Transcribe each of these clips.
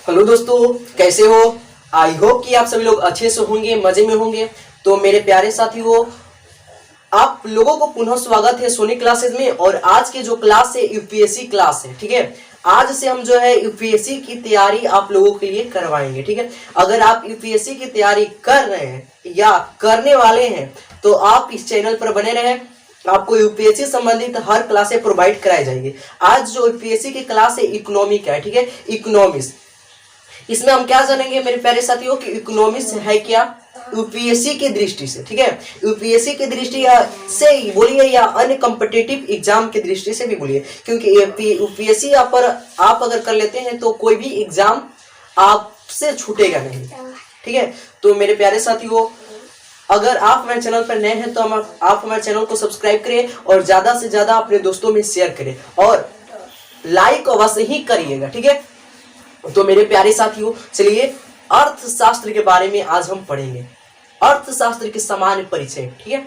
Hello दोस्तों, कैसे हो? आई होप कि आप सभी लोग अच्छे से होंगे, मजे में होंगे। तो मेरे प्यारे साथियों, आप लोगों को पुनः स्वागत है सोनी क्लासेस में। और आज के जो क्लास है यूपीएससी क्लास है, ठीक है। आज से हम जो है यूपीएससी की तैयारी आप लोगों के लिए करवाएंगे, ठीक है। अगर आप यूपीएससी की तैयारी कर रहे हैं या करने वाले हैं तो आप इस चैनल पर बने रहें। आपको यूपीएससी संबंधित हर क्लासें प्रोवाइड कराई जाएगी। आज जो यूपीएससी की क्लास है इकोनॉमी का है, ठीक है, इकोनॉमिक्स। इसमें हम क्या जानेंगे मेरे प्यारे साथियों कि इकोनॉमिक्स है क्या यूपीएससी की दृष्टि से, ठीक है। यूपीएससी की दृष्टि से ही बोलिए या अन्य कॉम्पिटिटिव एग्जाम की दृष्टि से भी बोलिए, क्योंकि यूपीएससी पर आप अगर कर लेते हैं तो कोई भी एग्जाम आपसे छूटेगा नहीं, ठीक है। तो मेरे प्यारे साथियों, अगर आप हमारे चैनल पर नए हैं तो आप हमारे चैनल को सब्सक्राइब करें और ज्यादा से ज्यादा अपने दोस्तों में शेयर करें और लाइक अवश्य ही करिएगा, ठीक है। तो मेरे प्यारे साथियों, चलिए अर्थशास्त्र के बारे में आज हम पढ़ेंगे। अर्थशास्त्र के सामान्य परिचय, ठीक है।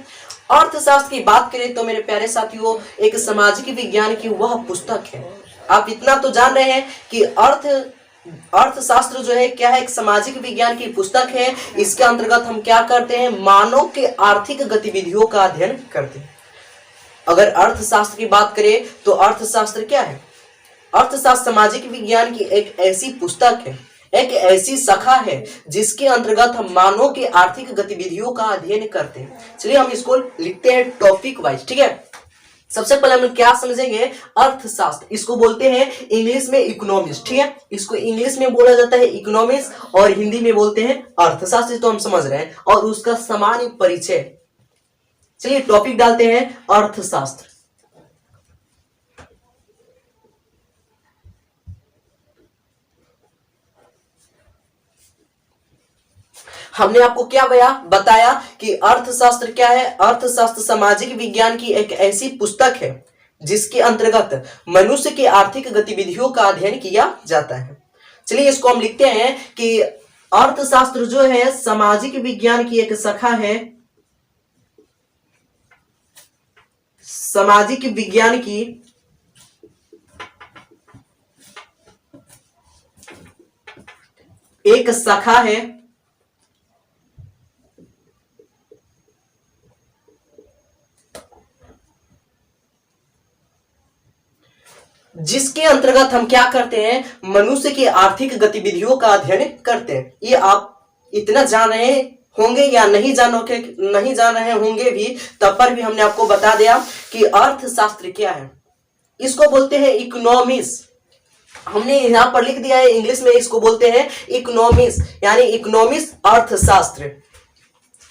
अर्थशास्त्र की बात करें तो मेरे प्यारे साथियों, एक सामाजिक विज्ञान की वह पुस्तक है। आप इतना तो जान रहे हैं कि अर्थशास्त्र जो है क्या है, एक सामाजिक विज्ञान की पुस्तक है। इसके अंतर्गत हम क्या करते हैं, मानव के आर्थिक गतिविधियों का अध्ययन करते हैं। अगर अर्थशास्त्र की बात करें तो अर्थशास्त्र क्या है? अर्थशास्त्र सामाजिक विज्ञान की एक ऐसी पुस्तक है, एक ऐसी शाखा है जिसके अंतर्गत हम मानव के आर्थिक गतिविधियों का अध्ययन करते हैं। चलिए हम इसको लिखते हैं टॉपिक वाइज, ठीक है। सबसे पहले हम क्या समझेंगे, अर्थशास्त्र। इसको बोलते हैं इंग्लिश में इकोनॉमिक्स, ठीक है। इसको इंग्लिश में बोला जाता है इकोनॉमिक्स और हिंदी में बोलते हैं अर्थशास्त्र, तो हम समझ रहे हैं। और उसका सामान्य परिचय, चलिए टॉपिक डालते हैं अर्थशास्त्र। हमने आपको क्या बताया कि अर्थशास्त्र क्या है। अर्थशास्त्र सामाजिक विज्ञान की एक ऐसी पुस्तक है जिसके अंतर्गत मनुष्य की आर्थिक गतिविधियों का अध्ययन किया जाता है। चलिए इसको हम लिखते हैं कि अर्थशास्त्र जो है सामाजिक विज्ञान की एक शाखा है, सामाजिक विज्ञान की एक शाखा है जिसके अंतर्गत हम क्या करते हैं, मनुष्य की आर्थिक गतिविधियों का अध्ययन करते हैं। ये आप इतना जान रहे होंगे या नहीं जान रहे होंगे भी, तब पर भी हमने आपको बता दिया कि अर्थशास्त्र क्या है। इसको बोलते हैं इकोनॉमिक्स। हमने यहां पर लिख दिया है इंग्लिश में, इसको बोलते हैं इकोनॉमिक्स, यानी इकोनॉमिक्स अर्थशास्त्र।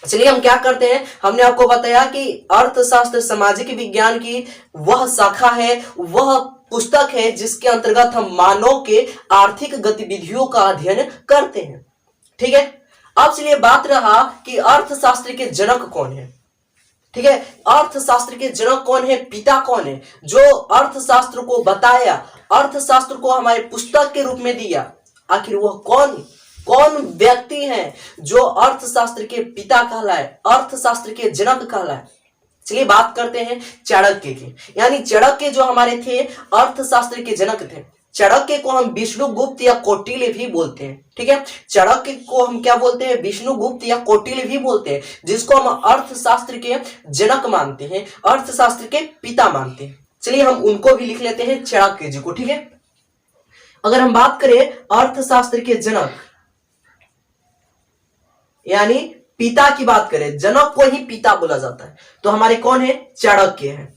चलिए हम क्या करते हैं, हमने आपको बताया कि अर्थशास्त्र सामाजिक विज्ञान की वह शाखा है, वह पुस्तक है जिसके अंतर्गत हम मानव के आर्थिक गतिविधियों का अध्ययन करते हैं, ठीक है। अब चलिए बात रहा कि अर्थशास्त्र के जनक कौन है, ठीक है। अर्थशास्त्र के जनक कौन है, पिता कौन है, जो अर्थशास्त्र को बताया, अर्थशास्त्र को हमारे पुस्तक के रूप में दिया। आखिर वह कौन व्यक्ति हैं जो अर्थशास्त्र के पिता कहलाए, अर्थशास्त्र के जनक कहलाए। चलिए बात करते हैं चाणक्य की, यानी चाणक्य जो हमारे थे अर्थशास्त्र के जनक थे। चाणक्य को हम विष्णुगुप्त या कौटिल्य भी बोलते हैं, ठीक है। चाणक्य को हम क्या बोलते हैं, विष्णुगुप्त या कौटिल्य भी बोलते हैं, जिसको हम अर्थशास्त्र के जनक मानते हैं, अर्थशास्त्र के पिता मानते हैं। चलिए हम उनको भी लिख लेते हैं, चाणक्य जी को, ठीक है। अगर हम बात करें अर्थशास्त्र के जनक यानी पिता की बात करें, जनक को ही पिता बोला जाता है, तो हमारे कौन है, चाणक्य है।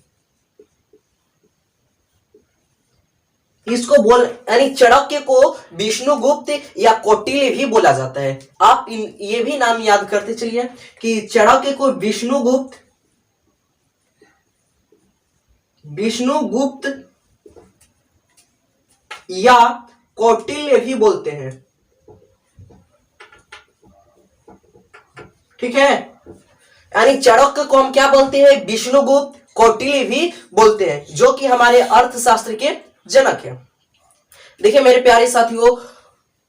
इसको यानी चाणक्य को विष्णुगुप्त या कौटिल्य भी बोला जाता है। आप ये भी नाम याद करते चलिए कि चाणक्य को विष्णुगुप्त या कौटिल्य भी बोलते हैं, ठीक है। यानी चाणक्य को हम क्या बोलते हैं, विष्णुगुप्त, कौटिल्य भी बोलते हैं, जो कि हमारे अर्थशास्त्र के जनक है। देखिए मेरे प्यारे साथियों,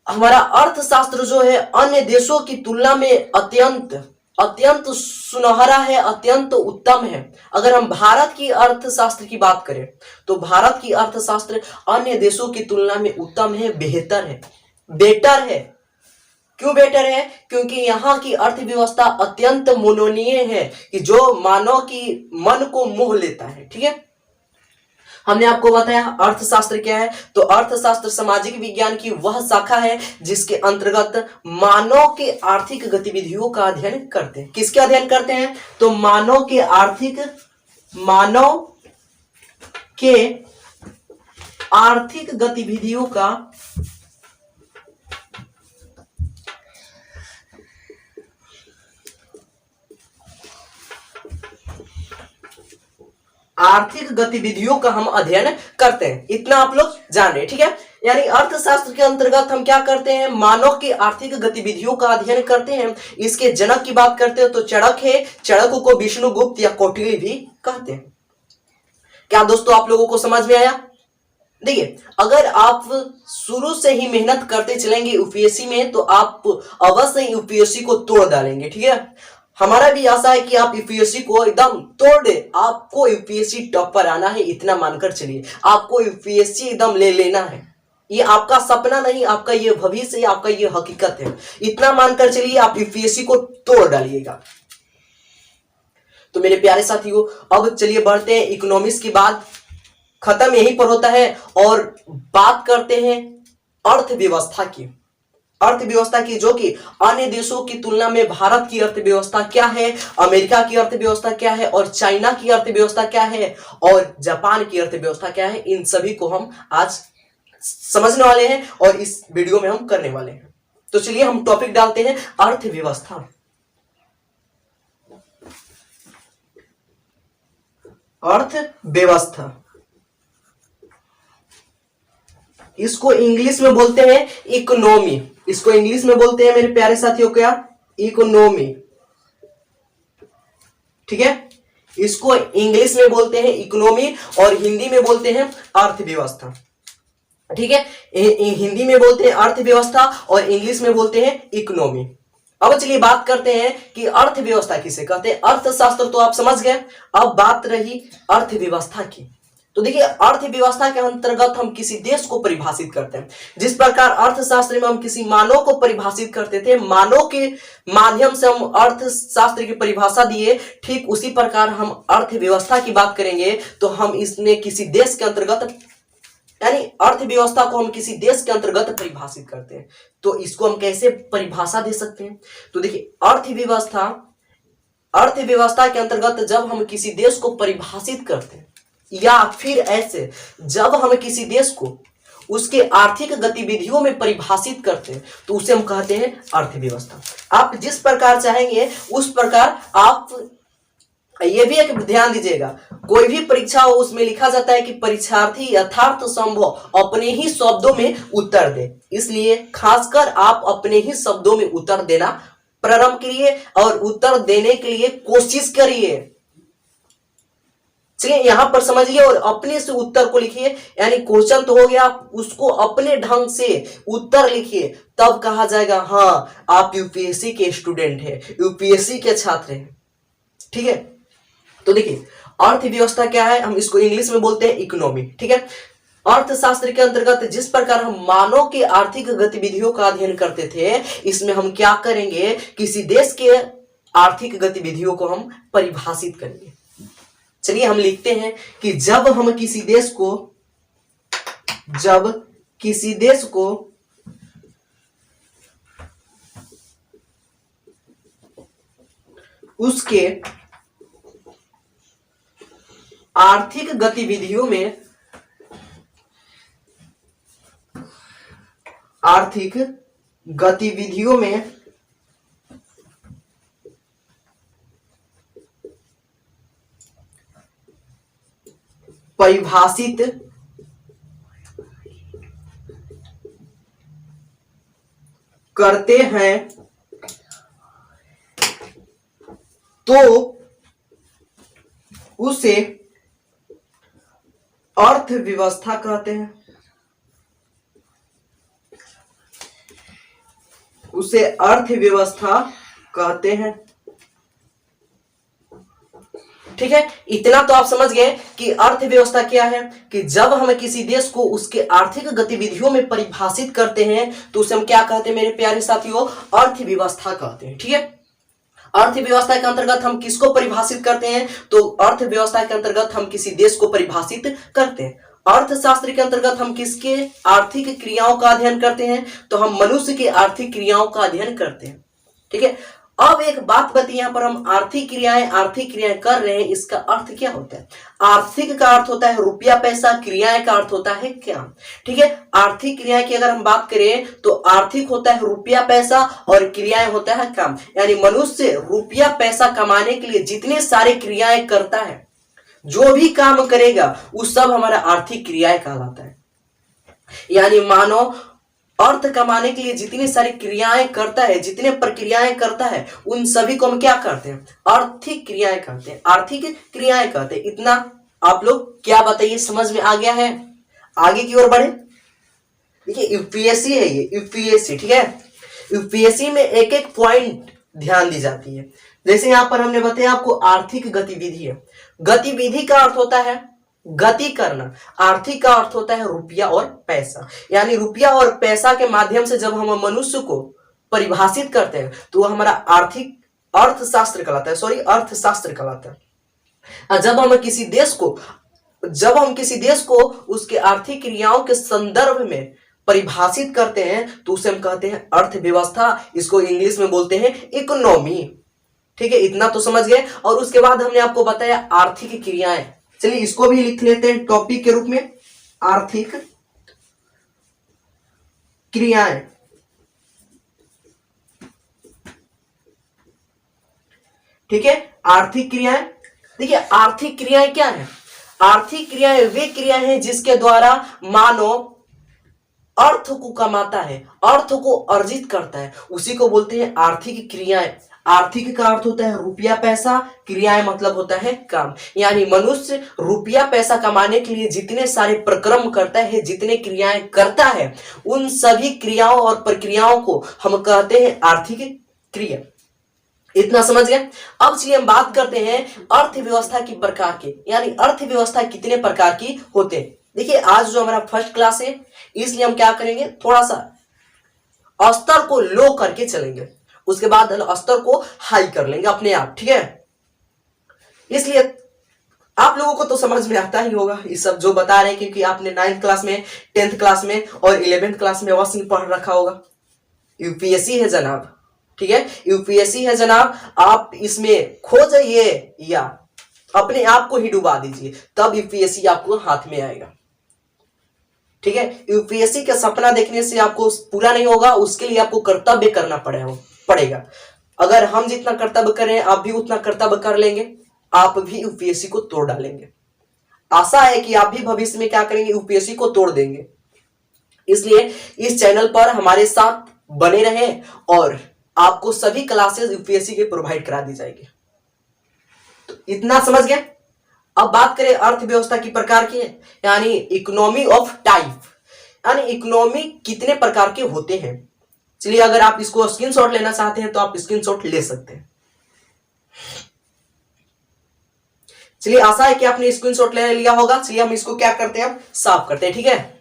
हमारा अर्थशास्त्र जो है अन्य देशों की तुलना में अत्यंत सुनहरा है, अत्यंत उत्तम है। अगर हम भारत की अर्थशास्त्र की बात करें तो भारत की अर्थशास्त्र अन्य देशों की तुलना में उत्तम है, बेहतर है। बेटर है। क्यों बेटर है? क्योंकि यहाँ की अर्थव्यवस्था अत्यंत मनोनीय है कि जो मानव की मन को मोह लेता है। ठीक है, हमने आपको बताया अर्थशास्त्र क्या है। तो अर्थशास्त्र सामाजिक विज्ञान की वह शाखा है जिसके अंतर्गत मानव के आर्थिक गतिविधियों का अध्ययन करते हैं। किसके अध्ययन करते हैं? तो मानव के आर्थिक गतिविधियों का हम अध्ययन करते हैं। इतना आप लोग जान रहे हैं। ठीक है, यानी अर्थशास्त्र के अंतर्गत हम क्या करते हैं? मानव की आर्थिक गतिविधियों का अध्ययन करते हैं। इसके जनक की बात करते हैं तो चड़क है। चड़क को विष्णुगुप्त या कौटिल्य भी कहते हैं। क्या दोस्तों आप लोगों को समझ में आया? देखिए, अगर आप शुरू से ही मेहनत करते चलेंगे यूपीएससी में तो आप अवश्य यूपीएससी को तोड़ डालेंगे। ठीक है, हमारा भी आशा है कि आप यूपीएससी को एकदम तोड़ दे। आपको यूपीएससी टॉप पर आना है, इतना मानकर चलिए। आपको यूपीएससी एकदम ले लेना है। ये आपका सपना नहीं, आपका ये भविष्य है, आपका ये हकीकत है। इतना मानकर चलिए, आप यूपीएससी को तोड़ डालिएगा। तो मेरे प्यारे साथियों, अब चलिए बढ़ते हैं इकोनॉमिक्स की बात। खत्म यहीं पर होता है और बात करते हैं अर्थव्यवस्था की। अर्थव्यवस्था की जो कि अन्य देशों की तुलना में भारत की अर्थव्यवस्था क्या है, अमेरिका की अर्थव्यवस्था क्या है, और चाइना की अर्थव्यवस्था क्या है, और जापान की अर्थव्यवस्था क्या है, इन सभी को हम आज समझने वाले हैं और इस वीडियो में हम करने वाले हैं। तो चलिए हम टॉपिक डालते हैं अर्थव्यवस्था। अर्थव्यवस्था इसको इंग्लिश में बोलते हैं इकोनॉमी। इसको इंग्लिश में बोलते हैं मेरे प्यारे साथियों क्या? इकोनॉमी। ठीक है, इसको इंग्लिश में बोलते हैं इकोनॉमी और हिंदी में बोलते हैं अर्थव्यवस्था। ठीक है, हिंदी में बोलते हैं अर्थव्यवस्था और इंग्लिश में बोलते हैं इकोनॉमी। अब चलिए बात करते हैं कि अर्थव्यवस्था किसे कहते हैं। अर्थशास्त्र तो आप समझ गए, अब बात रही अर्थव्यवस्था की। तो देखिए, अर्थव्यवस्था के अंतर्गत हम किसी देश को परिभाषित करते हैं। जिस प्रकार अर्थशास्त्र में हम किसी मानव को परिभाषित करते थे, मानव के माध्यम से हम अर्थशास्त्र की परिभाषा दिए, ठीक उसी प्रकार हम अर्थव्यवस्था की बात करेंगे तो हम इसमें किसी देश के अंतर्गत, यानी अर्थव्यवस्था को हम किसी देश के अंतर्गत परिभाषित करते हैं। तो इसको हम कैसे परिभाषा दे सकते हैं? तो देखिए, अर्थव्यवस्था के अंतर्गत जब हम किसी देश को परिभाषित करते हैं या फिर ऐसे जब हम किसी देश को उसके आर्थिक गतिविधियों में परिभाषित करते हैं तो उसे हम कहते हैं अर्थव्यवस्था। आप जिस प्रकार चाहेंगे उस प्रकार आप, ये भी एक ध्यान दीजिएगा, कोई भी परीक्षा हो उसमें लिखा जाता है कि परीक्षार्थी यथार्थ संभव अपने ही शब्दों में उत्तर दे। इसलिए खासकर आप अपने ही शब्दों में उत्तर देना प्रारंभ करिए और उत्तर देने के लिए कोशिश करिए। चलिए यहां पर समझिए और अपने से उत्तर को लिखिए, यानी क्वेश्चन तो हो गया, उसको अपने ढंग से उत्तर लिखिए, तब कहा जाएगा हाँ आप यूपीएससी के स्टूडेंट हैं, यूपीएससी के छात्र हैं। ठीक है, तो देखिए अर्थव्यवस्था क्या है, हम इसको इंग्लिश में बोलते हैं इकोनॉमी। ठीक है, अर्थशास्त्र के अंतर्गत जिस प्रकार हम मानव के आर्थिक गतिविधियों का अध्ययन करते थे, इसमें हम क्या करेंगे, किसी देश के आर्थिक गतिविधियों को हम परिभाषित करेंगे। चलिए हम लिखते हैं कि जब किसी देश को उसके आर्थिक गतिविधियों में परिभाषित करते हैं तो उसे अर्थव्यवस्था कहते हैं। उसे अर्थव्यवस्था कहते हैं। ठीक है, इतना तो आप समझ गए कि अर्थव्यवस्था क्या है। कि जब हम किसी देश को उसके आर्थिक गतिविधियों में परिभाषित करते हैं तो उसे हम क्या कहते हैं मेरे प्यारे साथियों, अर्थव्यवस्था कहते हैं। ठीक है, अर्थव्यवस्था के अंतर्गत हम किसको परिभाषित करते हैं, तो अर्थव्यवस्था के अंतर्गत हम किसी देश को परिभाषित करते हैं। अर्थशास्त्र के अंतर्गत हम किसके आर्थिक क्रियाओं का अध्ययन करते हैं, तो हम मनुष्य की आर्थिक क्रियाओं का अध्ययन करते हैं। ठीक है, अब एक बात बताइए, यहां पर हम आर्थिक क्रियाएं कर रहे हैं, इसका अर्थ क्या होता है। आर्थिक का अर्थ होता है रुपया पैसा, क्रियाएं का अर्थ होता है क्या। ठीक है, आर्थिक क्रियाएं की अगर हम बात करें तो आर्थिक होता है रुपया पैसा और क्रियाएं होता है काम। यानी मनुष्य रुपया पैसा कमाने के लिए जितने सारे क्रियाएं करता है, जो भी काम करेगा वो सब हमारा आर्थिक क्रियाएं कहलाता है। यानी मानो अर्थ कमाने के लिए जितनी सारी क्रियाएं करता है, जितने प्रक्रियाएं करता है, उन सभी को हम क्या करते हैं, आर्थिक क्रियाएं करते हैं, आर्थिक क्रियाएं करते हैं। इतना आप लोग क्या बताइए, समझ में आ गया है। आगे की ओर बढ़े। देखिए यूपीएससी है ये, यूपीएससी। ठीक है, यूपीएससी में एक एक पॉइंट ध्यान दी जाती है। जैसे यहां पर हमने बताया आपको आर्थिक गतिविधि है। गतिविधि का अर्थ होता है गति करना, आर्थिक का अर्थ होता है रुपया और पैसा। यानी रुपया और पैसा के माध्यम से जब हम मनुष्य को परिभाषित करते हैं तो वह हमारा अर्थशास्त्र कहलाता है, अर्थशास्त्र कहलाता है। जब हम किसी देश को उसके आर्थिक क्रियाओं के संदर्भ में परिभाषित करते हैं तो उसे हम कहते हैं अर्थव्यवस्था, इसको इंग्लिश में बोलते हैं इकोनॉमी। ठीक है, इतना तो समझ गए। और उसके बाद हमने आपको बताया आर्थिक क्रियाएं। चलिए इसको भी लिख लेते हैं टॉपिक के रूप में, आर्थिक क्रियाएं। ठीक है, आर्थिक क्रियाएं। देखिए आर्थिक क्रियाएं क्या है, आर्थिक क्रियाएं वे क्रियाएं हैं जिसके द्वारा मानव अर्थ को कमाता है, अर्थ को अर्जित करता है, उसी को बोलते हैं आर्थिक क्रियाएं। आर्थिक का अर्थ होता है रुपया पैसा, क्रियाएं मतलब होता है काम। यानी मनुष्य रुपया पैसा कमाने के लिए जितने सारे प्रक्रम करता है, जितने क्रियाएं करता है, उन सभी क्रियाओं और प्रक्रियाओं को हम कहते हैं आर्थिक क्रिया। इतना समझ गए। अब चलिए हम बात करते हैं अर्थव्यवस्था की प्रकार के, यानी अर्थव्यवस्था कितने प्रकार की होते हैं। देखिए आज जो हमारा फर्स्ट क्लास है, इसलिए हम क्या करेंगे, थोड़ा सा स्तर को लो करके चलेंगे, उसके बाद स्तर को हाई कर लेंगे अपने आप। ठीक है, इसलिए आप लोगों को तो समझ में आता ही होगा ये सब जो बता रहे हैं, क्योंकि आपने 9th क्लास में, 10th क्लास में और 11th क्लास में अवश्य पढ़ रखा होगा। यूपीएससी है जनाब। ठीक है, यूपीएससी है जनाब। आप इसमें खो जाइए या अपने आप को ही डुबा दीजिए, तब यूपीएससी आपको हाथ में आएगा। ठीक है, यूपीएससी का सपना देखने से आपको पूरा नहीं होगा, उसके लिए आपको कर्तव्य करना पड़ेगा। अगर हम जितना कर्तव्य करें आप भी उतना कर्तव्य कर लेंगे, आप भी यूपीएससी को तोड़ डालेंगे। आशा है कि आप भी भविष्य में क्या करेंगे, यूपीएससी को तोड़ देंगे। इसलिए इस चैनल पर हमारे साथ बने रहें और आपको सभी क्लासेस यूपीएससी के प्रोवाइड करा दी जाएगी। तो इतना समझ गए। अब बात करें अर्थव्यवस्था की प्रकार की, यानी इकोनॉमी ऑफ टाइप, यानी इकोनॉमी कितने प्रकार के होते हैं। चलिए अगर आप इसको स्क्रीनशॉट लेना चाहते हैं तो आप स्क्रीनशॉट ले सकते हैं। चलिए आशा है कि आपने स्क्रीनशॉट ले लिया होगा। चलिए हम इसको क्या करते हैं, साफ करते हैं। ठीक है,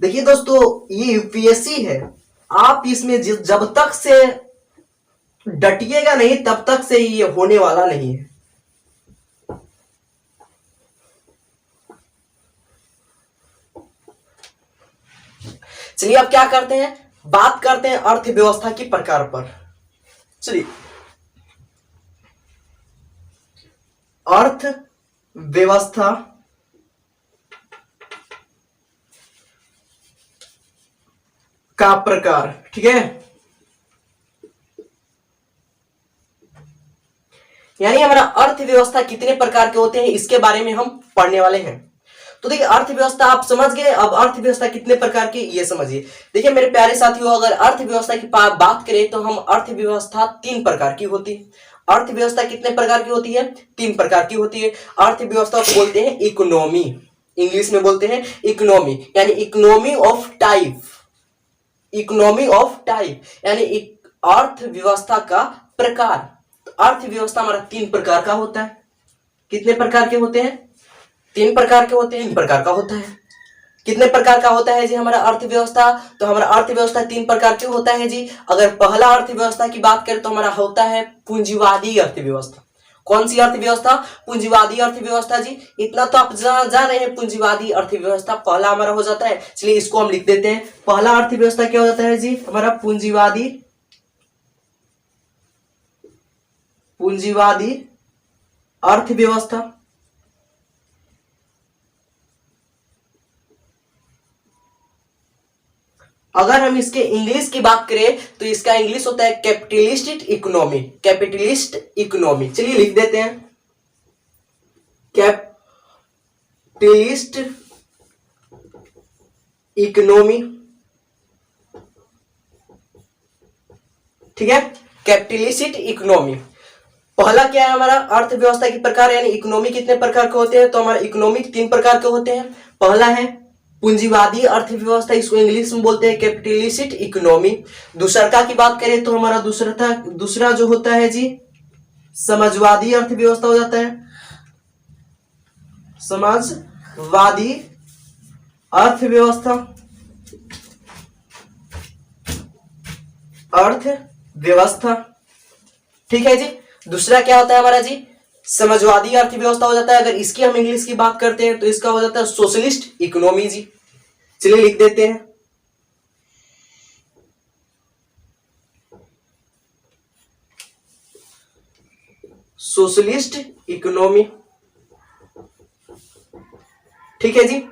देखिए दोस्तों ये यूपीएससी है, आप इसमें जब तक से डटिएगा नहीं तब तक से ये होने वाला नहीं है। चलिए अब क्या करते हैं, बात करते हैं अर्थव्यवस्था की प्रकार पर। चलिए अर्थव्यवस्था का प्रकार। ठीक है, यानी हमारा अर्थव्यवस्था कितने प्रकार के होते हैं इसके बारे में हम पढ़ने वाले हैं। तो देखिए अर्थव्यवस्था आप समझ गए। अब अर्थव्यवस्था कितने प्रकार की ये समझिए। देखिए मेरे प्यारे साथियों, अगर अर्थव्यवस्था की बात करें तो हम अर्थव्यवस्था 3 प्रकार की होती है। अर्थव्यवस्था कितने प्रकार की होती है, 3 प्रकार की होती है। अर्थव्यवस्था को बोलते हैं इकोनॉमी, इंग्लिश में बोलते हैं इकोनॉमी, यानी economy of type, economy of type, यानी अर्थव्यवस्था का प्रकार। तो अर्थव्यवस्था हमारा 3 प्रकार का होता है। कितने प्रकार के होते हैं? 3 प्रकार के होते हैं। 3 प्रकार का होता है। कितने प्रकार का होता है जी हमारा अर्थव्यवस्था? तो हमारा अर्थव्यवस्था 3 प्रकार के होता है जी। अगर पहला अर्थव्यवस्था की बात करें तो हमारा होता है पूंजीवादी अर्थव्यवस्था। कौन सी अर्थव्यवस्था? पूंजीवादी अर्थव्यवस्था जी। इतना तो आप जान रहे हैं, पूंजीवादी अर्थव्यवस्था पहला हमारा हो जाता है। चलिए इसको हम लिख देते हैं। पहला अर्थव्यवस्था क्या हो जाता है जी हमारा? पूंजीवादी अर्थव्यवस्था। अगर हम इसके इंग्लिश की बात करें तो इसका इंग्लिश होता है कैपिटलिस्ट इकोनॉमी। कैपिटलिस्ट इकोनॉमी, चलिए लिख देते हैं कैपिटलिस्ट इकोनॉमी। ठीक है, कैपिटलिस्ट इकोनॉमी। पहला क्या है हमारा? अर्थव्यवस्था के प्रकार, यानी इकोनॉमी कितने प्रकार के होते हैं? तो हमारा इकोनॉमिक 3 प्रकार के होते हैं। पहला है पूंजीवादी अर्थव्यवस्था, इसको इंग्लिश में बोलते हैं कैपिटलिस्ट इकोनॉमी। दूसरा की बात करें तो हमारा दूसरा जो होता है जी समाजवादी अर्थव्यवस्था हो जाता है। समाजवादी अर्थव्यवस्था। ठीक है जी। दूसरा क्या होता है हमारा जी? समाजवादी अर्थव्यवस्था हो जाता है। अगर इसकी हम इंग्लिश की बात करते हैं तो इसका हो जाता है सोशलिस्ट इकोनॉमी जी। चलिए लिख देते हैं सोशलिस्ट इकोनॉमी। ठीक है जी।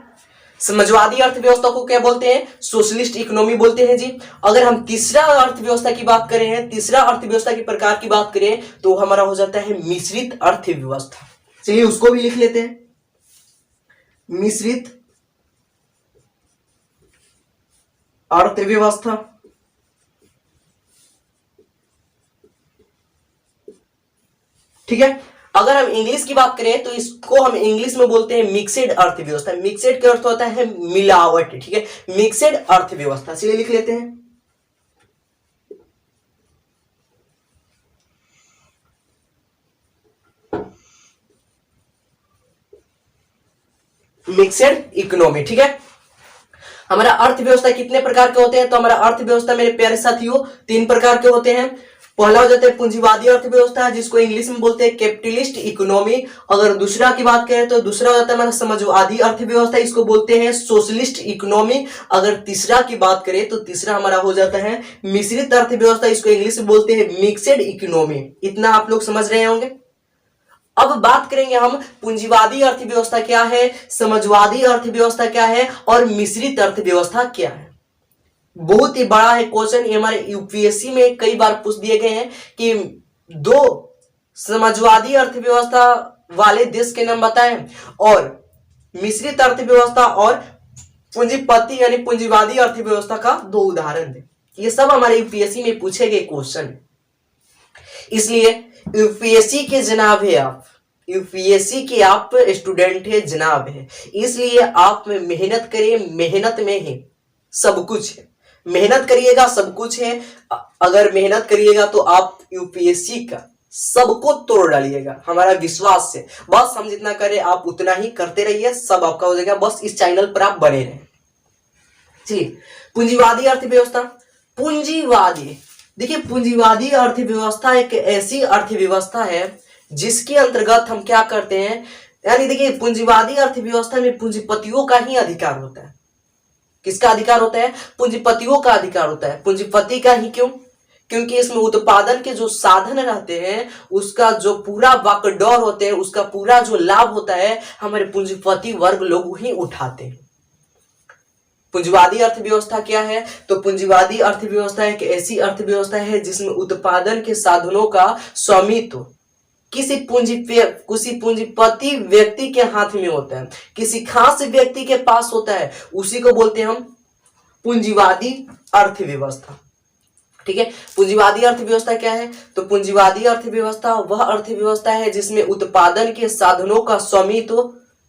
समाजवादी अर्थव्यवस्था को क्या बोलते हैं? सोशलिस्ट इकोनॉमी बोलते हैं जी। अगर हम तीसरा अर्थव्यवस्था की बात करें, तीसरा अर्थव्यवस्था के प्रकार की बात करें तो हमारा हो जाता है मिश्रित अर्थव्यवस्था। चलिए उसको भी लिख लेते हैं, मिश्रित अर्थव्यवस्था। ठीक है। अगर हम इंग्लिश की बात करें तो इसको हम इंग्लिश में बोलते हैं मिक्सेड अर्थव्यवस्था। मिक्सेड का अर्थ होता है मिलावट। ठीक है, मिक्सेड अर्थव्यवस्था। चलिए लिख लेते हैं मिक्सेड इकोनॉमी। ठीक है। हमारा अर्थव्यवस्था कितने प्रकार के होते हैं? तो हमारा अर्थव्यवस्था मेरे प्यारे साथियों 3 प्रकार के होते हैं। पहला हो जाता है पूंजीवादी अर्थव्यवस्था, जिसको इंग्लिश में बोलते हैं कैपिटलिस्ट इकोनॉमी। अगर दूसरा की बात करें तो दूसरा हो जाता है हमारा समाजवादी अर्थव्यवस्था, इसको बोलते हैं सोशलिस्ट इकोनॉमी। अगर तीसरा की बात करें तो तीसरा हमारा हो जाता है मिश्रित अर्थव्यवस्था, इसको इंग्लिश में बोलते हैं मिक्सेड इकोनॉमी। इतना आप लोग समझ रहे होंगे। अब बात करेंगे हम पूंजीवादी अर्थव्यवस्था क्या है, समाजवादी अर्थव्यवस्था क्या है और मिश्रित अर्थव्यवस्था क्या है। बहुत ही बड़ा है क्वेश्चन, ये हमारे यूपीएससी में कई बार पूछ दिए गए हैं कि 2 समाजवादी अर्थव्यवस्था वाले देश के नाम बताएं और मिश्रित अर्थव्यवस्था और पूंजीपति यानी पूंजीवादी अर्थव्यवस्था का 2 उदाहरण दें। ये सब हमारे यूपीएससी में पूछे गए क्वेश्चन है। इसलिए यूपीएससी के जनाब है आप, यूपीएससी के आप स्टूडेंट है जनाब है, इसलिए आप मेहनत करिए। मेहनत में ही सब कुछ है। मेहनत करिएगा सब कुछ है। अगर मेहनत करिएगा तो आप यूपीएससी का सबको तोड़ डालिएगा, हमारा विश्वास है। बस हम जितना करें आप उतना ही करते रहिए, सब आपका हो जाएगा। बस इस चैनल पर आप बने रहें। चलिए पूंजीवादी अर्थव्यवस्था। पूंजीवादी, देखिए पूंजीवादी अर्थव्यवस्था एक ऐसी अर्थव्यवस्था है जिसके अंतर्गत हम क्या करते हैं, यानी देखिए पूंजीवादी अर्थव्यवस्था में पूंजीपतियों का ही अधिकार होता है। किसका अधिकार होता है? पूंजीपतियों का अधिकार होता है। पूंजीपति का ही क्यों? क्योंकि इसमें उत्पादन के जो साधन रहते हैं उसका जो पूरा बागडोर होते हैं, उसका पूरा जो लाभ होता है हमारे पूंजीपति वर्ग लोग ही उठाते हैं। पूंजीवादी अर्थव्यवस्था क्या है? तो पूंजीवादी अर्थव्यवस्था एक ऐसी अर्थव्यवस्था है जिसमें उत्पादन के साधनों का स्वामित्व किसी पूंजीपति व्यक्ति के हाथ में होता है, किसी खास व्यक्ति के पास होता है, उसी को बोलते हैं हम पूंजीवादी अर्थव्यवस्था। ठीक है। पूंजीवादी अर्थव्यवस्था क्या है? तो पूंजीवादी अर्थव्यवस्था वह अर्थव्यवस्था है जिसमें उत्पादन के साधनों का स्वामित्व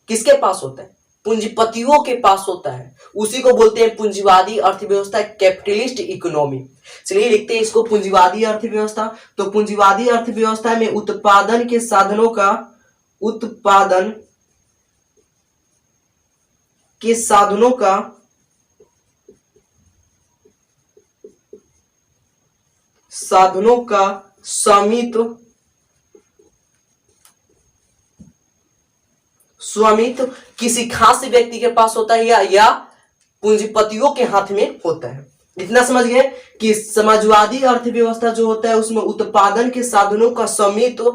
किसके पास होता है? पूंजीपतियों के पास होता है उसी को बोलते हैं पूंजीवादी अर्थव्यवस्था, कैपिटलिस्ट इकोनॉमी। चलिए लिखते हैं इसको पूंजीवादी अर्थव्यवस्था। तो पूंजीवादी अर्थव्यवस्था में उत्पादन के साधनों का स्वामित्व किसी खास व्यक्ति के पास होता है या पूंजीपतियों के हाथ में होता है। इतना समझ गए कि समाजवादी अर्थव्यवस्था जो होता है उसमें उत्पादन के साधनों का स्वामित्व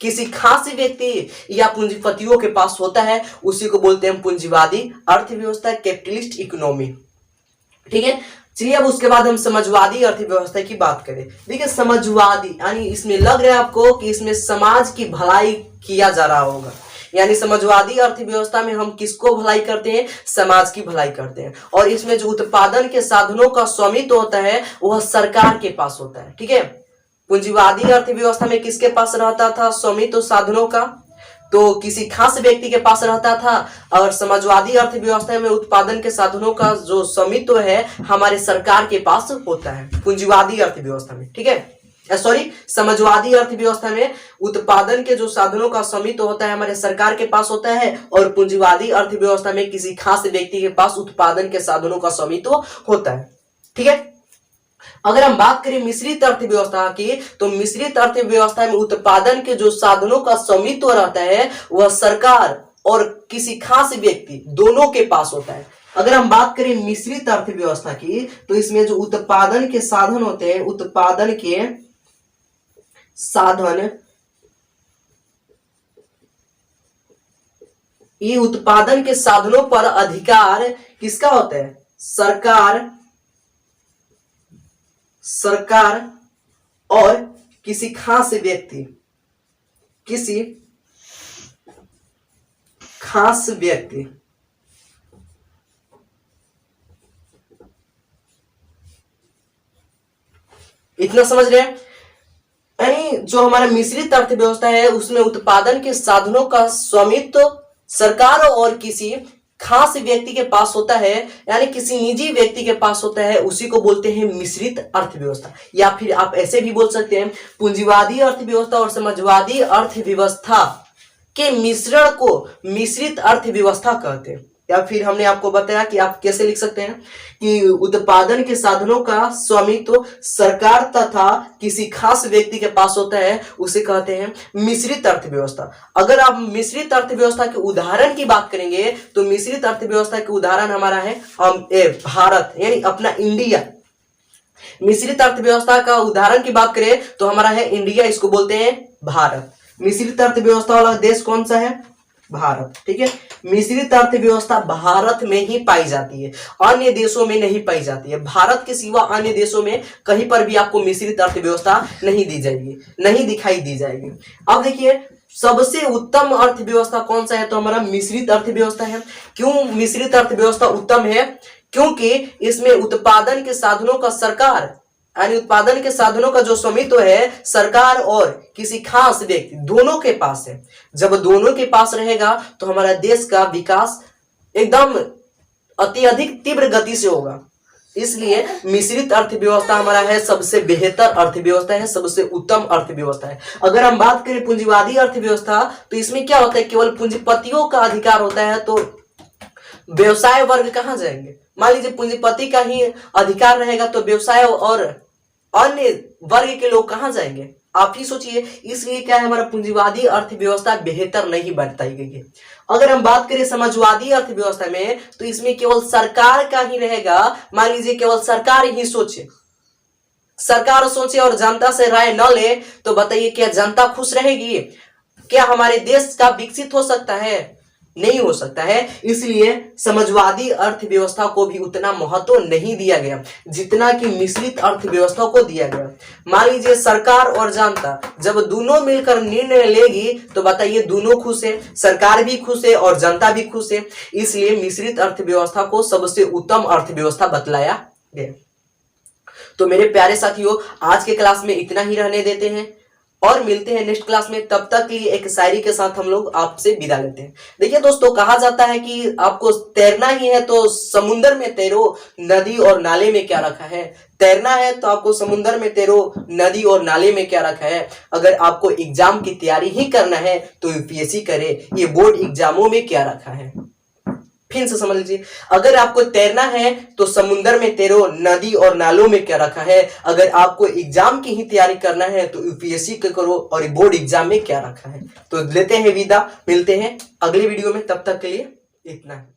किसी खास व्यक्ति या पूंजीपतियों के पास होता है, उसी को बोलते हैं पूंजीवादी अर्थव्यवस्था, कैपिटलिस्ट इकोनॉमी। ठीक है, चलिए अब उसके बाद हम समाजवादी अर्थव्यवस्था की बात करें। देखिए समाजवादी यानी इसमें लग रहा है आपको कि इसमें समाज की भलाई किया जा रहा होगा, यानी समाजवादी अर्थव्यवस्था में हम किसको भलाई करते हैं? समाज की भलाई करते हैं। और इसमें जो उत्पादन के साधनों का स्वामित्व होता है वह सरकार के पास होता है। ठीक है, पूंजीवादी अर्थव्यवस्था में किसके पास रहता था स्वामित्व साधनों का? तो किसी खास व्यक्ति के पास रहता था। और समाजवादी अर्थव्यवस्था में उत्पादन के साधनों का जो स्वामित्व है हमारे सरकार के पास होता है पूंजीवादी अर्थव्यवस्था में। ठीक है, सॉरी, समाजवादी अर्थव्यवस्था में उत्पादन के जो साधनों का स्वामित्व होता है हमारे सरकार के पास होता है, और पूंजीवादी अर्थव्यवस्था में किसी खास व्यक्ति के पास उत्पादन के साधनों का स्वामित्व होता है। ठीक है, अगर हम बात करें मिश्रित अर्थव्यवस्था की, तो मिश्रित अर्थव्यवस्था में उत्पादन के जो साधनों का स्वामित्व रहता है वह सरकार और किसी खास व्यक्ति दोनों के पास होता है। अगर हम बात करें मिश्रित अर्थव्यवस्था की, तो इसमें जो उत्पादन के साधन होते हैं, उत्पादन के साधन, ये उत्पादन के साधनों पर अधिकार किसका होता है? सरकार और किसी खास व्यक्ति इतना समझ रहे हैं? यानी जो हमारा मिश्रित अर्थव्यवस्था है उसमें उत्पादन के साधनों का स्वामित्व सरकार और किसी खास व्यक्ति के पास होता है, यानी किसी निजी व्यक्ति के पास होता है, उसी को बोलते हैं मिश्रित अर्थव्यवस्था। या फिर आप ऐसे भी बोल सकते हैं पूंजीवादी अर्थव्यवस्था और समाजवादी अर्थव्यवस्था के मिश्रण को मिश्रित अर्थव्यवस्था कहते हैं। या फिर हमने आपको बताया कि आप कैसे लिख सकते हैं कि उत्पादन के साधनों का स्वामित्व सरकार तथा किसी खास व्यक्ति के पास होता है, उसे कहते हैं मिश्रित अर्थव्यवस्था। अगर आप मिश्रित अर्थव्यवस्था के उदाहरण की बात करेंगे तो मिश्रित अर्थव्यवस्था के उदाहरण हमारा है भारत, यानी अपना इंडिया। मिश्रित अर्थव्यवस्था का उदाहरण की बात करें तो हमारा है इंडिया, इसको बोलते हैं भारत। मिश्रित अर्थव्यवस्था वाला देश कौन सा है? भारत। ठीक है, मिश्रित अर्थव्यवस्था भारत में ही पाई जाती है, अन्य देशों में नहीं पाई जाती है। भारत के सिवा अन्य देशों में कहीं पर भी आपको मिश्रित अर्थव्यवस्था नहीं दिखाई दी जाएगी। अब देखिए सबसे उत्तम अर्थव्यवस्था कौन सा है? तो हमारा मिश्रित अर्थव्यवस्था है। क्यों मिश्रित अर्थव्यवस्था उत्तम है? क्योंकि इसमें उत्पादन के साधनों का सरकार यानी उत्पादन के साधनों का जो स्वामित्व है सरकार और किसी खास व्यक्ति दोनों के पास है। जब दोनों के पास रहेगा तो हमारा देश का विकास एकदम अत्यधिक तीव्र गति से होगा। इसलिए मिश्रित अर्थव्यवस्था हमारा है सबसे बेहतर अर्थव्यवस्था है, सबसे उत्तम अर्थव्यवस्था है। अगर हम बात करें पूंजीवादी अर्थव्यवस्था तो इसमें क्या होता है? केवल पूंजीपतियों का अधिकार होता है, तो व्यवसाय वर्ग कहां जाएंगे? मान लीजिए पूंजीपति का ही अधिकार रहेगा तो व्यवसाय और अन्य वर्ग के लोग कहां जाएंगे? आप ही सोचिए। इसलिए क्या है, हमारा पूंजीवादी अर्थव्यवस्था बेहतर नहीं बताई गई है। अगर हम बात करें समाजवादी अर्थव्यवस्था में तो इसमें केवल सरकार का ही रहेगा। मान लीजिए केवल सरकार ही सोचे, सरकार सोचे और जनता से राय न ले, तो बताइए क्या जनता खुश रहेगी? क्या हमारे देश का विकसित हो सकता है? नहीं हो सकता है। इसलिए समाजवादी अर्थव्यवस्था को भी उतना महत्व नहीं दिया गया जितना कि मिश्रित अर्थव्यवस्था को दिया गया। मान लीजिए सरकार और जनता जब दोनों मिलकर निर्णय लेगी तो बताइए दोनों खुश है, सरकार भी खुश है और जनता भी खुश है। इसलिए मिश्रित अर्थव्यवस्था को सबसे उत्तम अर्थव्यवस्था बतलाया गया। तो मेरे प्यारे साथियों आज के क्लास में इतना ही रहने देते हैं और मिलते हैं नेक्स्ट क्लास में। तब तक के लिए एक शायरी के साथ हम लोग आपसे विदा लेते हैं। देखिए दोस्तों, कहा जाता है कि आपको तैरना ही है तो समुंदर में तैरो, नदी और नाले में क्या रखा है। तैरना है तो आपको समुंदर में तैरो, नदी और नाले में क्या रखा है। अगर आपको एग्जाम की तैयारी ही करना है तो यूपीएससी करे, ये बोर्ड एग्जामों में क्या रखा है। फिर से समझ लीजिए, अगर आपको तैरना है तो समुंदर में तैरो, नदी और नालों में क्या रखा है। अगर आपको एग्जाम की ही तैयारी करना है तो यूपीएससी के करो और बोर्ड एग्जाम में क्या रखा है। तो लेते हैं विदा, मिलते हैं अगले वीडियो में, तब तक के लिए इतना है।